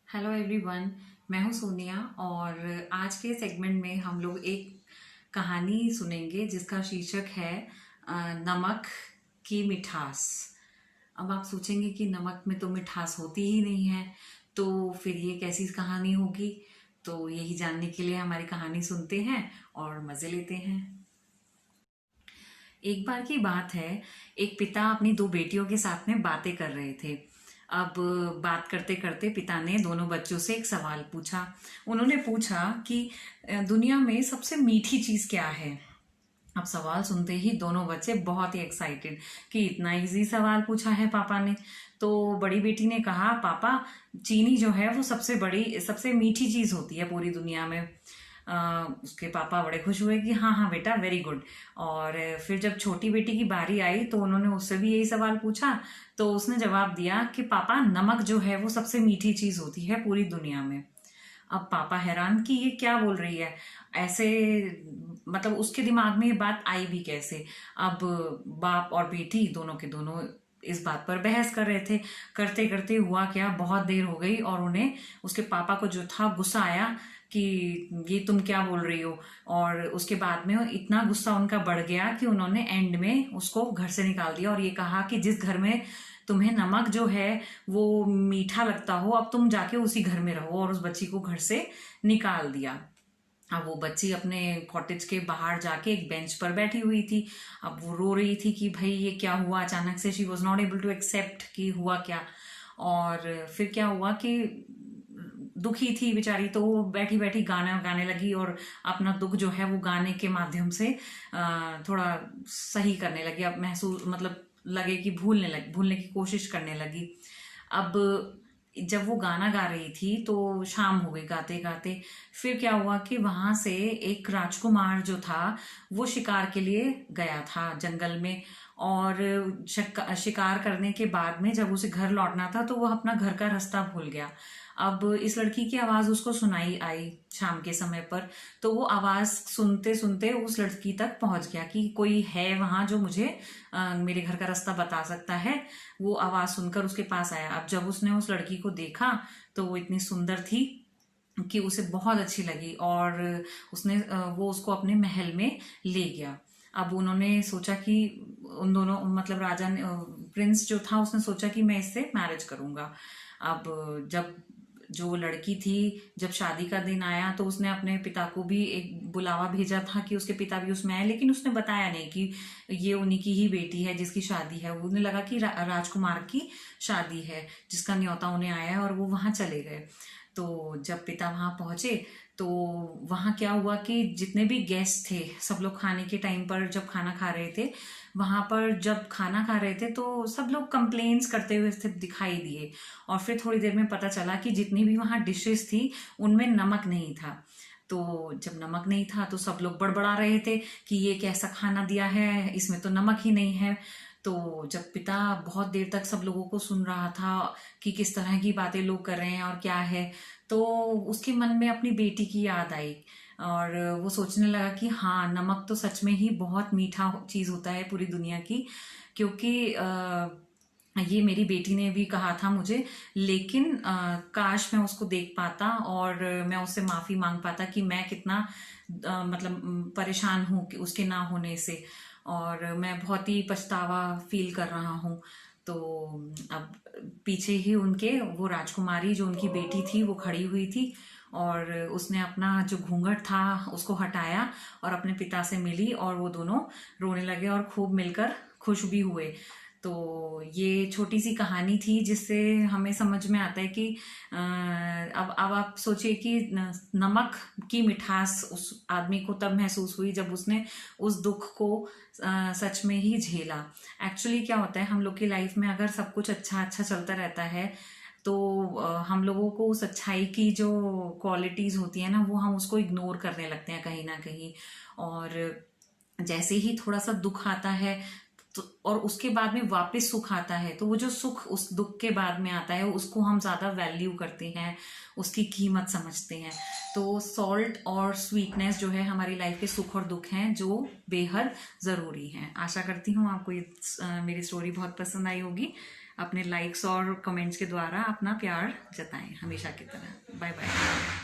Hello everyone. मैं हूं सोनिया और आज के सेगमेंट में हम लोग एक कहानी सुनेंगे जिसका शीर्षक है नमक की मिठास। अब आप सोचेंगे कि नमक में तो मिठास होती ही नहीं है, तो फिर ये कैसी कहानी होगी। तो यही जानने के लिए हमारी कहानी सुनते हैं और मज़े लेते हैं। एक बार की बात है, एक पिता अपनी दो बेटियों के साथ में बातें कर रहे थे। अब बात करते करते पिता ने दोनों बच्चों से एक सवाल पूछा। उन्होंने पूछा कि दुनिया में सबसे मीठी चीज क्या है। अब सवाल सुनते ही दोनों बच्चे बहुत ही एक्साइटेड कि इतना इजी सवाल पूछा है पापा ने। तो बड़ी बेटी ने कहा, पापा, चीनी जो है वो सबसे मीठी चीज होती है पूरी दुनिया में। उसके पापा बड़े खुश हुए कि हाँ हाँ बेटा, वेरी गुड। और फिर जब छोटी बेटी की बारी आई तो उन्होंने उससे भी यही सवाल पूछा। तो उसने जवाब दिया कि पापा, नमक जो है वो सबसे मीठी चीज होती है पूरी दुनिया में। अब पापा हैरान कि ये क्या बोल रही है ऐसे, मतलब उसके दिमाग में ये बात आई भी कैसे। अब बाप और बेटी दोनों के दोनों इस बात पर बहस कर रहे थे। करते करते हुआ क्या, बहुत देर हो गई और उन्हें, उसके पापा को जो था, गुस्सा आया कि ये तुम क्या बोल रही हो। और उसके बाद में इतना गुस्सा उनका बढ़ गया कि उन्होंने एंड में उसको घर से निकाल दिया और ये कहा कि जिस घर में तुम्हें नमक जो है वो मीठा लगता हो, अब तुम जाके उसी घर में रहो। और उस बच्ची को घर से निकाल दिया। अब वो बच्ची अपने कॉटेज के बाहर जाके एक बेंच पर बैठी हुई थी। अब वो रो रही थी कि भाई ये क्या हुआ अचानक से। She was not able to accept कि हुआ क्या। और फिर क्या हुआ कि दुखी थी बेचारी, तो वो बैठी बैठी गाना गाने लगी और अपना दुख जो है वो गाने के माध्यम से थोड़ा सही करने लगी। अब महसूस, मतलब लगे कि भूलने की कोशिश करने लगी। अब जब वो गाना गा रही थी तो शाम हो गई गाते गाते। फिर क्या हुआ कि वहां से एक राजकुमार जो था वो शिकार के लिए गया था जंगल में। और शिकार करने के बाद में जब उसे घर लौटना था तो वो अपना घर का रास्ता भूल गया। अब इस लड़की की आवाज उसको सुनाई आई शाम के समय पर। तो वो आवाज सुनते सुनते उस लड़की तक पहुंच गया कि कोई है वहां जो मुझे मेरे घर का रास्ता बता सकता है। वो आवाज सुनकर उसके पास आया। अब जब उसने उस लड़की को देखा तो वो इतनी सुंदर थी कि उसे बहुत अच्छी लगी और वो उसको अपने महल में ले गया। अब उन्होंने सोचा कि उन दोनों, मतलब राजा ने, प्रिंस जो था, उसने सोचा कि मैं इससे मैरिज करूंगा। अब जब जो लड़की थी, जब शादी का दिन आया तो उसने अपने पिता को भी एक बुलावा भेजा था कि उसके पिता भी उसमें आए, लेकिन उसने बताया नहीं कि ये उन्हीं की ही बेटी है जिसकी शादी है। उन्हें लगा कि राजकुमार की शादी है जिसका न्योता उन्हें आया है, और वो वहां चले गए। तो जब पिता वहां पहुंचे तो वहां क्या हुआ कि जितने भी गेस्ट थे सब लोग खाने के टाइम पर जब खाना खा रहे थे, वहां पर जब खाना खा रहे थे तो सब लोग कंप्लेन्स करते हुए दिखाई दिए। और फिर थोड़ी देर में पता चला कि जितनी भी वहां डिशेस थी उनमें नमक नहीं था। तो जब नमक नहीं था तो सब लोग बड़बड़ा रहे थे कि ये कैसा खाना दिया है, इसमें तो नमक ही नहीं है। तो जब पिता बहुत देर तक सब लोगों को सुन रहा था कि किस तरह की बातें लोग कर रहे हैं और क्या है, तो उसके मन में अपनी बेटी की याद आई। और वो सोचने लगा कि हाँ, नमक तो सच में ही बहुत मीठा चीज होता है पूरी दुनिया की। क्योंकि ये मेरी बेटी ने भी कहा था मुझे, लेकिन काश मैं उसको देख पाता और मैं उससे माफी मांग पाता कि मैं कितना मतलब परेशान हूँ कि उसके ना होने से, और मैं बहुत ही पछतावा फील कर रहा हूँ। तो अब पीछे ही उनके वो राजकुमारी जो उनकी बेटी थी वो खड़ी हुई थी, और उसने अपना जो घूंघट था उसको हटाया और अपने पिता से मिली, और वो दोनों रोने लगे और खूब मिलकर खुश भी हुए। तो ये छोटी सी कहानी थी जिससे हमें समझ में आता है कि अब आप सोचिए कि नमक की मिठास उस आदमी को तब महसूस हुई जब उसने उस दुख को सच में ही झेला। एक्चुअली क्या होता है, हम लोग की लाइफ में अगर सब कुछ अच्छा अच्छा चलता रहता है तो हम लोगों को उस अच्छाई की जो क्वालिटीज होती है ना, वो हम उसको इग्नोर करने लगते हैं कहीं ना कहीं। और जैसे ही थोड़ा सा दुख आता है तो, और उसके बाद में वापस सुख आता है, तो वो जो सुख उस दुख के बाद में आता है उसको हम ज्यादा वैल्यू करते हैं, उसकी कीमत समझते हैं। तो सॉल्ट और स्वीटनेस जो है हमारी लाइफ के सुख और दुख हैं जो बेहद जरूरी हैं। आशा करती हूँ आपको ये मेरी स्टोरी बहुत पसंद आई होगी। अपने लाइक्स और कमेंट्स के द्वारा अपना प्यार जताएं हमेशा की तरह। Bye bye.